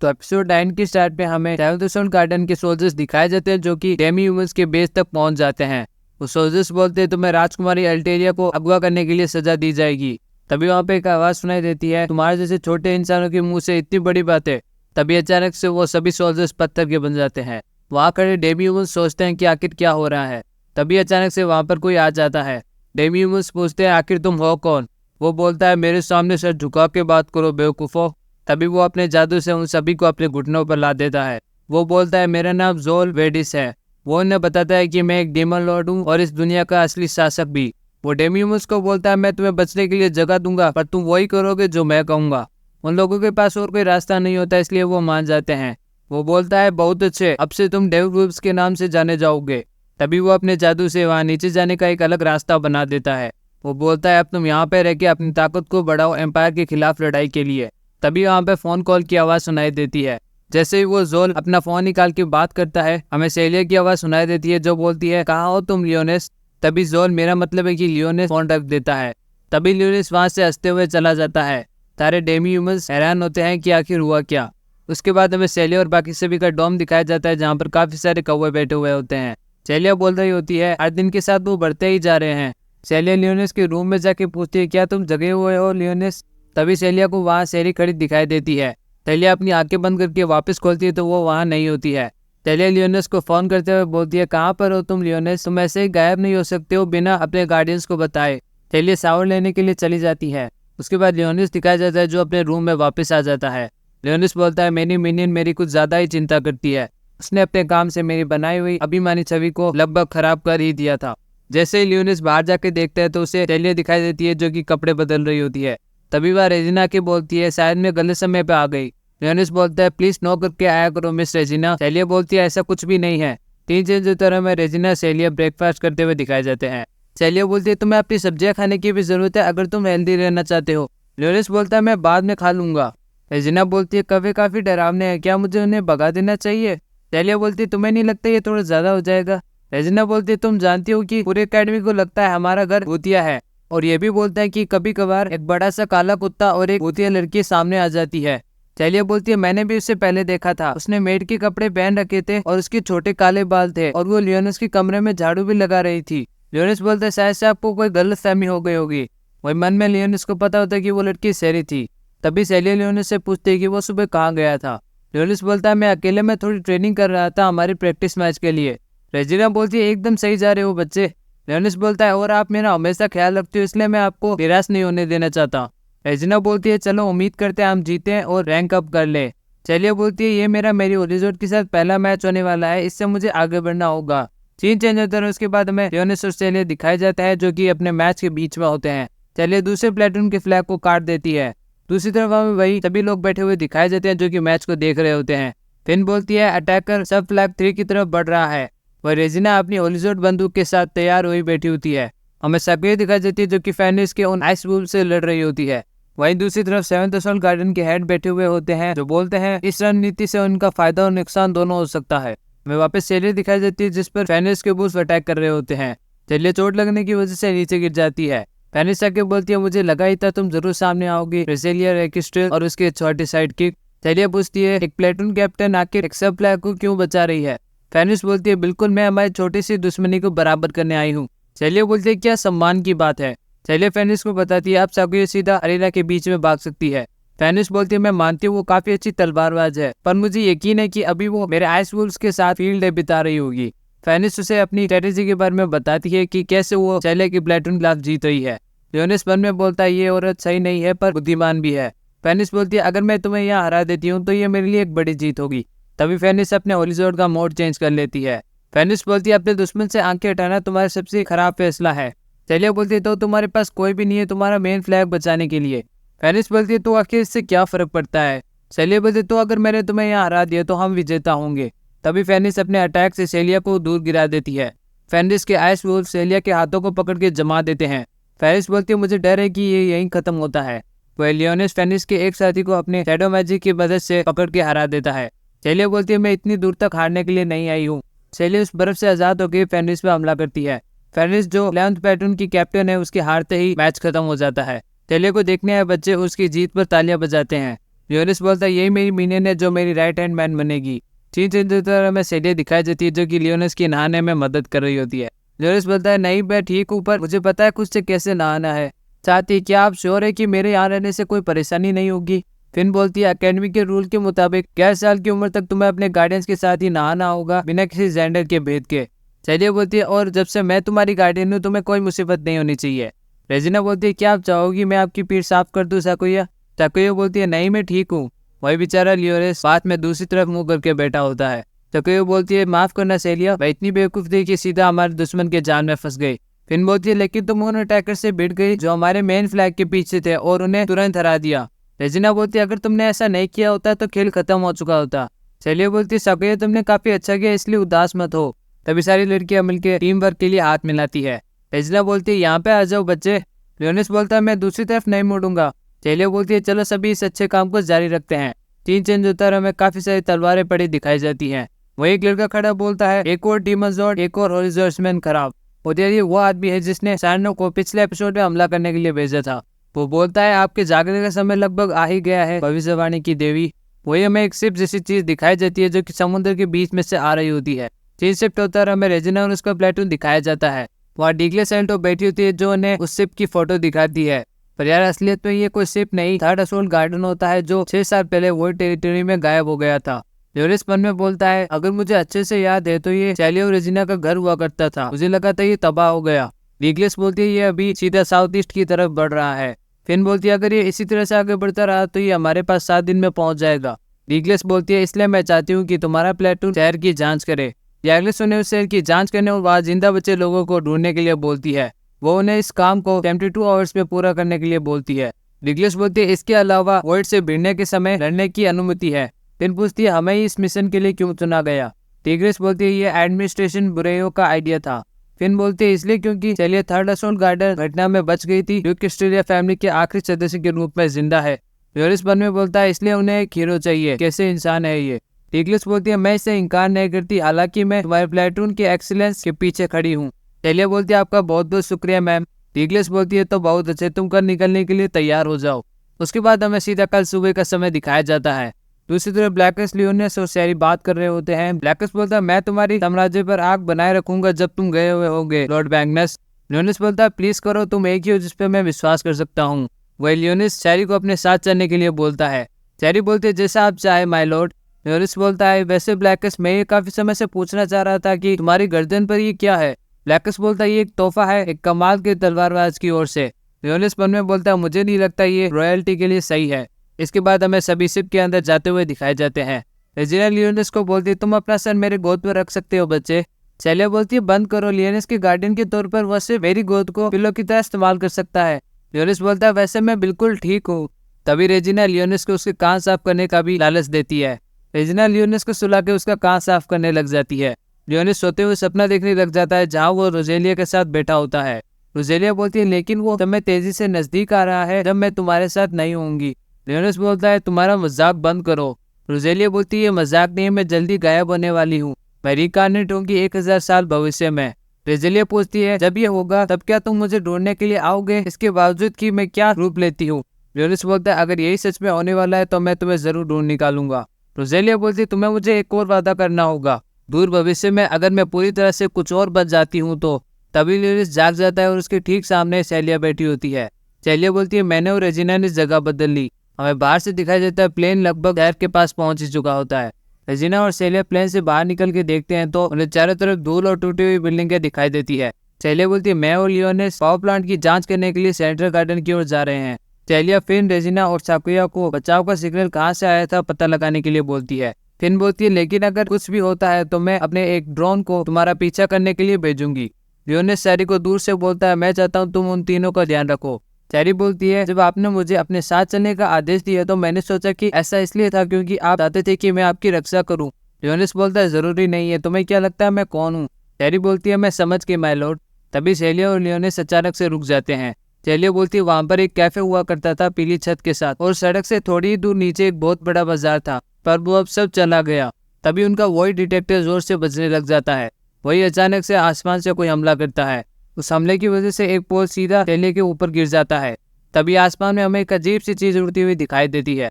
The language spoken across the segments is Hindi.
तो एपिसोड 9 की स्टार्ट पे हमें सेवंथ गार्डन के सोल्जर्स दिखाए जाते हैं जो कि डेमी ह्यूमंस के बेस तक पहुंच जाते हैं। वो सोल्जर्स बोलते हैं तुम्हें राजकुमारी अल्टेरिया को अगवा करने के लिए सजा दी जाएगी। तभी वहाँ पे एक आवाज सुनाई देती है, तुम्हारे जैसे छोटे इंसानों के मुंह से इतनी बड़ी बातें। तभी अचानक से वो सभी सोल्जर्स पत्थर के बन जाते हैं। वहाँ खड़े डेमी ह्यूमंस सोचते हैं कि आखिर क्या हो रहा है। तभी अचानक से वहाँ पर कोई आ जाता है। डेमी ह्यूमंस पूछते हैं आखिर तुम हो कौन। वो बोलता है मेरे सामने सर झुका के बात करो बेवकूफो। तभी वो अपने जादू से उन सभी को अपने घुटनों पर ला देता है। वो बोलता है मेरा नाम जोल वेडिस है। वो उन्हें बताता है कि मैं एक डेमन लॉर्ड हूँ और इस दुनिया का असली शासक भी। वो डेमी ह्यूमंस को बोलता है मैं तुम्हें बचने के लिए जगह दूंगा पर तुम वही करोगे जो मैं कहूंगा। उन लोगों के पास और कोई रास्ता नहीं होता इसलिए वो मान जाते हैं। वो बोलता है बहुत अच्छे, अब से तुम डेविल्स के नाम से जाने जाओगे। तभी वो अपने जादू से वहाँ नीचे जाने का एक अलग रास्ता बना देता है। वो बोलता है अब तुम यहाँ पे रह के अपनी ताकत को बढ़ाओ एम्पायर के खिलाफ लड़ाई के लिए। तभी वहाँ पे फोन कॉल की आवाज सुनाई देती है। जैसे ही वो जोल अपना फोन निकाल के बात करता है हमें सेलिया की आवाज सुनाई देती है जो बोलती है कहाँ हो तुम लियोनेस। तभी जोल मेरा मतलब है कि लियोनेस फोन रख देता है। तभी लियोनेस वहाँ से हंसते हुए चला जाता है। सारे डेमी ह्यूमंस हैरान होते हैं कि आखिर हुआ क्या। उसके बाद हमें सेलिया और बाकी सभी का डोम दिखाया जाता है जहाँ पर काफी सारे कौवे बैठे हुए होते हैं। सेलिया बोल रही होती है हर दिन के साथ वो बढ़ते ही जा रहे हैं। सेलिया लियोनेस के रूम में जाके पूछती है क्या तुम जगे हुए हो लियोनेस। तभी सेलिया को वहाँ सेरी खड़ी दिखाई देती है। सेलिया अपनी आंखें बंद करके वापस खोलती है तो वो वहाँ नहीं होती है। सेलिया लियोनेस को फोन करते हुए बोलती है कहाँ पर हो तुम लियोनेस, तुम ऐसे ही गायब नहीं हो सकते हो बिना अपने गार्डियंस को बताए। सेलिया शावर लेने के लिए चली जाती है। उसके बाद लियोनेस दिखाया जाता है जो अपने रूम में वापस आ जाता है। लियोनेस बोलता है मेरी मिनियन मेरी कुछ ज्यादा ही चिंता करती है। उसने अपने काम से मेरी बनाई हुई अभिमानी छवि को लगभग खराब कर ही दिया था। जैसे ही लियोनेस बाहर जाके देखता है तो उसे सेलिया दिखाई देती है जो कि कपड़े बदल रही होती है। तभी वह रेजिना के बोलती है शायद मैं गलत समय पे आ गई। लियोनेस बोलता है प्लीज नो करके आया करो मिस रेजिना। सेलिया बोलती है ऐसा कुछ भी नहीं है। 3 दिन की तरह में रेजिना सेलिया ब्रेकफास्ट करते हुए दिखाए जाते हैं। सेलिया बोलती है तुम्हें अपनी सब्जियां खाने की भी जरूरत है अगर तुम हेल्दी रहना चाहते हो। लियोनेस बोलता है मैं बाद में खा लूंगा। रेजिना बोलती है कवे काफी डरावने हैं, क्या मुझे उन्हें भगा देना चाहिए। सेलिया बोलती है तुम्हें नहीं लगता ये थोड़ा ज्यादा हो जाएगा। रेजिना बोलती है तुम जानती हो कि पूरे एकेडमी को लगता है हमारा घर भूतिया है। और ये भी बोलता है कि कभी कभार एक बड़ा सा काला कुत्ता और एक भूतिया लड़की सामने आ जाती है। सेलिया बोलती है मैंने भी उससे पहले देखा था, उसने मेड के कपड़े पहन रखे थे और उसके छोटे काले बाल थे और वो लियोनेस के कमरे में झाड़ू भी लगा रही थी। लियोनेस बोलता है शायद से आपको कोई गलतफहमी हो गई होगी। वही मन में लियोनेस को पता होता है कि वो लड़की सेरी थी। तभी सेलिया लियोनेस से पूछती है कि वो सुबह कहाँ गया था। लियोनेस बोलता है मैं अकेले में थोड़ी ट्रेनिंग कर रहा था हमारी प्रैक्टिस मैच के लिए। रेजिना बोलती है एकदम सही जा रहे हो बच्चे। लियोनेस बोलता है और आप मेरा हमेशा ख्याल रखते हो इसलिए मैं आपको निराश नहीं होने देना चाहता। रेजिना बोलती है चलो उम्मीद करते हैं हम जीते हैं और रैंक अप कर ले। सेलिया बोलती है ये मेरी ओरिजोट के साथ पहला मैच होने वाला है, इससे मुझे आगे बढ़ना होगा। सीन चेंज होता है। उसके बाद हमें लियोनेस और सेलिया दिखाया जाता है जो कि अपने मैच के बीच में होते हैं। सेलिया दूसरे प्लेटून के फ्लैग को काट देती है। दूसरी तरफ हमें वही सभी लोग बैठे हुए दिखाए जाते हैं जो कि मैच को देख रहे होते हैं। फिन बोलती है अटैकर सब फ्लैग 3 की तरफ बढ़ रहा है। वह रेजिना अपनी होलिजोट बंदूक के साथ तैयार हुई बैठी होती है। हमें सक्रिय दिखाई देती है जो कि फेनिस के उन आइस वुल्फ से लड़ रही होती है। वहीं दूसरी तरफ सेवंथ असॉल्ट गार्डन के हेड बैठे हुए होते हैं जो बोलते हैं इस रणनीति से उनका फायदा और नुकसान दोनों हो सकता है। हमें वापस सेलिया दिखाई देती है जिस पर फेनिस के बुल्स अटैक कर रहे होते हैं। सेलिया चोट लगने की वजह से नीचे गिर जाती है। फेनिस आके बोलती है मुझे लगा ही था तुम जरूर सामने आओगी रेसेलिया रेकिस्ट्रेल और उसके छोटे साइड किक। सेलिया पूछती है एक प्लेटून कैप्टन आखिर एक सब फ्लैग को क्यों बचा रही है। फेनिस बोलती है बिल्कुल मैं हमारी छोटी सी दुश्मनी को बराबर करने आई हूँ। सेलिया बोलती है क्या सम्मान की बात है। सेलिया फेनिस को बताती है अब साकुया सीधा अरेना के बीच में भाग सकती है। फेनिस बोलती है मैं मानती हूँ वो काफी अच्छी तलवारबाज है पर मुझे यकीन है कि अभी वो मेरे आइस वुल्फ्स के साथ फील्ड डे बिता रही होगी। फेनिस उसे अपनी स्ट्रेटेजी के बारे में बताती है कि कैसे वो सेलिया की प्लेटून खिलाफ जीत रही है। लियोनेस मन में बोलता है ये औरत सही नहीं है पर बुद्धिमान भी है। फेनिस बोलती है अगर मैं तुम्हें यहाँ हरा देती हूँ तो ये मेरे लिए एक बड़ी जीत होगी। तभी फेनिस अपने होलिजोट का मोड चेंज कर लेती है। फेनिस बोलती है अपने दुश्मन से आंखें हटाना तुम्हारा सबसे खराब फैसला है। सेलिया बोलती है तो तुम्हारे पास कोई भी नहीं है तुम्हारा मेन फ्लैग बचाने के लिए। फेनिस बोलती है तो आखिर इससे क्या फर्क पड़ता है। सेलिया बोलती है तो अगर मैंने तुम्हें यहाँ हरा दिया तो हम विजेता होंगे। तभी फेनिस अपने अटैक से सेलिया को दूर गिरा देती है। फेनिस के आइस वुल्फ सेलिया के हाथों को पकड़ के जमा देते हैं। फेनिस बोलती है मुझे डर है कि ये यहीं खत्म होता है। वह लियोनेस फेनिस के एक साथी को अपने शैडो मैजिक की मदद से पकड़ के हरा देता है। सेलिया बोलती है मैं इतनी दूर तक हारने के लिए नहीं आई हूँ। सेलिया उस बर्फ से आजाद होकर फेनिस पे हमला करती है। फेनिस जो 11th प्लेटून की कैप्टन है उसके हारते ही मैच खत्म हो जाता है। सेलिया को देखने आए बच्चे उसकी जीत पर तालियां बजाते हैं। लियोनिस बोलता है यही मेरी मिनियन है जो मेरी राइट हैंड मैन बनेगी। सीन चेंज होता है, हमें सेलिया दिखाई देती है जो कि लियोनिस की नहाने में मदद कर रही होती है। लियोनिस बोलता है नहीं मैं ठीक हूँ, पर मुझे पता है खुद से कैसे नहाना है। साथ ही क्या आप श्योर है कि मेरे यहाँ रहने से कोई परेशानी नहीं होगी? फिन बोलती है अकेडमी के रूल के मुताबिक 11 साल की उम्र तक तुम्हें अपने गार्डियंस के साथ ही नहाना होगा बिना किसी जेंडर के भेद के। सेलिया बोलती है और जब से मैं तुम्हारी गार्डियन हूँ तुम्हें कोई मुसीबत नहीं होनी चाहिए। रेजिना बोलती है क्या आप चाहोगी मैं आपकी पीठ साफ कर दूं साकुया? साकुया बोलती है नहीं मैं ठीक हूँ। वही बेचारा लियोनिस बात में दूसरी तरफ मुंह करके बैठा होता है। साकुया बोलती है माफ करना सेलिया, मैं इतनी बेवकूफ थी कि सीधा हमारे दुश्मन के जाल में फंस गई। फिन बोलती है लेकिन तुम उन अटैकर से भिड़ गई जो हमारे मेन फ्लैग के पीछे थे और उन्हें तुरंत हरा दिया। रेजिना बोलती है अगर तुमने ऐसा नहीं किया होता तो खेल खत्म हो चुका होता। सेलिया बोलती है साकुया तुमने काफी अच्छा किया इसलिए उदास मत हो। तभी सारी लड़कियां मिलकर टीम वर्क के लिए हाथ मिलाती है। रेजिना बोलती है यहाँ पे आ जाओ बच्चे। लियोनिस बोलता है मैं दूसरी तरफ नहीं मुड़ूंगा। सेलिया बोलती है चलो सभी इस अच्छे काम को जारी रखते हैं। सीन चेंज होता है, हमें काफी सारी तलवारें पड़ी दिखाई जाती हैं। वही एक लड़का खड़ा बोलता है एक और डीमन ज़ॉर्ड, एक और हॉरिज़ॉर्ड्समैन खराब। और ये वो आदमी है जिसने सैनो को पिछले एपिसोड में हमला करने के लिए भेजा था। वो बोलता है आपके जागने का समय लगभग आ ही गया है भविष्यवाणी की देवी। वही हमें एक शिप जैसी चीज दिखाई जाती है जो कि समुद्र के बीच में से आ रही होती है। सीन शिफ्ट होता है, हमें रेजिना और उसका प्लेटून दिखाया जाता है। वहाँ डीग्ले सेल्टो बैठी होती है जो उन्हें उस शिप की फोटो दिखाती है। पर यार असलियत में ये कोई शिप नहीं, थर्ड असोल्ट गार्डन होता है जो 6 साल पहले वो टेरिटरी में गायब हो गया था। लियोनिस मन में बोलता है अगर मुझे अच्छे से याद है तो ये सेलिया और रेजिना का घर हुआ करता था, मुझे लगा था ये तबाह हो गया। डीग्लेस बोलती है ये अभी सीधा साउथ ईस्ट की तरफ बढ़ रहा है। फिन बोलती है अगर ये इसी तरह से आगे बढ़ता रहा तो ये हमारे पास 7 दिन में पहुंच जाएगा। डीग्लेस बोलती है इसलिए मैं चाहती हूँ कि तुम्हारा प्लेटून शहर की जांच करे। डीग्लेस उन्हें उस शहर की जांच करने और वहाँ जिंदा बचे लोगों को ढूंढने के लिए बोलती है। वो उन्हें इस काम को 72 आवर्स में पूरा करने के लिए बोलती है। डीग्लेस बोलती है इसके अलावा वॉइड से भिड़ने के समय लड़ने की अनुमति है। फिन पूछती है हमें इस मिशन के लिए क्यों चुना गया? डीग्लेस बोलती है ये एडमिनिस्ट्रेशन बुरेयो का आइडिया था। फिन बोलती है इसलिए क्योंकि सेलिया थर्ड असोल्ट गार्डन घटना में बच गई थी, ड्यूक ऑस्ट्रेलिया फैमिली के आखिरी सदस्य के रूप में जिंदा है। लियोनिस मन में बोलता है इसलिए उन्हें एक हीरो चाहिए, कैसे इंसान है ये? डीग्लेस बोलती है मैं इससे इनकार नहीं करती, हालांकि मैं तुम्हारे प्लेटून के एक्सीलेंस के पीछे खड़ी हूँ। सेलिया बोलती है आपका बहुत बहुत शुक्रिया मैम। डीग्लेस बोलती है तो बहुत अच्छे, तुम कल निकलने के लिए तैयार हो जाओ। उसके बाद हमें सीधा कल सुबह का समय दिखाया जाता है। दूसरी तरफ ब्लैकस, लियोनिस और सैरी बात कर रहे होते हैं। ब्लैकस बोलता है मैं तुम्हारी साम्राज्य पर आग बनाए रखूंगा जब तुम गए हुए होगे लॉर्ड मैग्नस। लियोनिस बोलता है प्लीज करो, तुम एक ही हो जिस पे मैं विश्वास कर सकता हूँ। वही लियोनिस सैरी को अपने साथ चलने के लिए बोलता है। सैरी बोलती है जैसा आप चाहे माय लॉर्ड। लियोनिस बोलता है वैसे ब्लैकस मैं ये काफी समय से पूछना चाह रहा था कि तुम्हारी गर्दन पर ये क्या है? ब्लैकस बोलता है ये एक तोहफा है एक कमाल के तलवारबाज की ओर से। लियोनिस मन में बोलता है मुझे नहीं लगता ये रॉयल्टी के लिए सही है। इसके बाद हमें सभी शिप के अंदर जाते हुए दिखाए जाते हैं। रेजिना लियोनिस को बोलती है तुम अपना सर मेरे गोद पर रख सकते हो बच्चे। सेलिया बोलती है बंद करो, लियोनिस के गार्डियन के तौर पर वह सिर्फ मेरी गोद को पिलो की तरह इस्तेमाल कर सकता है। लियोनिस बोलता है वैसे मैं बिल्कुल ठीक हूँ। तभी रेजिना लियोनिस को उसके कान साफ करने का भी लालच देती है। रेजिना लियोनिस को सुला के उसका कान साफ करने लग जाती है। लियोनिस सोते हुए सपना देखने लग जाता है जहाँ वो रोजेलिया के साथ बैठा होता है। रोजेलिया बोलती है लेकिन वो समय तेजी से नजदीक आ रहा है जब मैं तुम्हारे साथ नहीं होंगी। लियोनिस बोलता है तुम्हारा मजाक बंद करो। रोजेलिया बोलती है मजाक नहीं, मैं जल्दी गायब होने वाली हूँ, मैं रिकार्नेट होंगी 1000 साल भविष्य में। रोजेलिया पूछती है जब ये होगा तब क्या तुम मुझे ढूंढने के लिए आओगे इसके बावजूद कि मैं क्या रूप लेती हूँ? लियोनिस बोलता है अगर यही सच में होने वाला है तो मैं तुम्हें जरूर ढूंढ निकालूंगा। रोजेलिया बोलती है तुम्हें मुझे एक और वादा करना होगा, दूर भविष्य में अगर मैं पूरी तरह से कुछ और बच जाती हूँ तो। तभी लियोनिस जाग जाता है और उसके ठीक सामने सेलिया बैठी होती है। सेलिया बोलती है मैंने और रेजिना ने जगह बदल ली। हमें बाहर से दिखाई देता है प्लेन लगभग शहर के पास पहुंच ही चुका होता है। रेजिना और सेलिया प्लेन से बाहर निकल के देखते हैं तो उन्हें चारों तरफ धूल और टूटी हुई बिल्डिंगें दिखाई देती है। सेलिया बोलती है मैं और लियोनिस पावर प्लांट की जांच करने के लिए सेंट्रल गार्डन की ओर जा रहे हैं। सेलिया फिन, रेजिना और साकुया को बचाव का सिग्नल कहाँ से आया था पता लगाने के लिए बोलती है। फिन बोलती है लेकिन अगर कुछ भी होता है तो मैं अपने एक ड्रोन को तुम्हारा पीछा करने के लिए भेजूंगी। लियोनिस सैरी को दूर से बोलता है मैं चाहता हूँ तुम उन तीनों का ध्यान रखो। सैरी बोलती है जब आपने मुझे अपने साथ चलने का आदेश दिया तो मैंने सोचा कि ऐसा इसलिए था क्योंकि आप चाहते थे कि मैं आपकी रक्षा करूं। लियोनिस बोलता है जरूरी नहीं है, तुम्हें क्या लगता है मैं कौन हूँ? सैरी बोलती है मैं समझ के माय लॉर्ड। तभी सेलिया और लियोनिस अचानक से रुक जाते हैं। सेलिया बोलती है वहां पर एक कैफे हुआ करता था पीली छत के साथ और सड़क से थोड़ी ही दूर नीचे एक बहुत बड़ा बाजार था, पर वो अब सब चला गया। तभी उनका वही डिटेक्टर जोर से बजने लग जाता है। वही अचानक से आसमान से कोई हमला करता है। उस हमले की वजह से एक पोल सीधा सेलिया के ऊपर गिर जाता है। तभी आसमान में हमें एक अजीब सी चीज उड़ती हुई दिखाई देती है।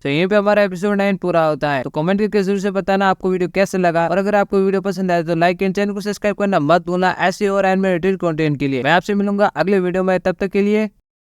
तो यहीं पे हमारा एपिसोड 9 पूरा होता है। तो कमेंट करके जरूर से बताना आपको वीडियो कैसे लगा, और अगर आपको वीडियो पसंद आए तो लाइक एंड चैनल को सब्सक्राइब करना मत भूलना ऐसे और एनिमेटेड कंटेंट के लिए। मैं आपसे मिलूंगा अगले वीडियो में, तब तक के लिए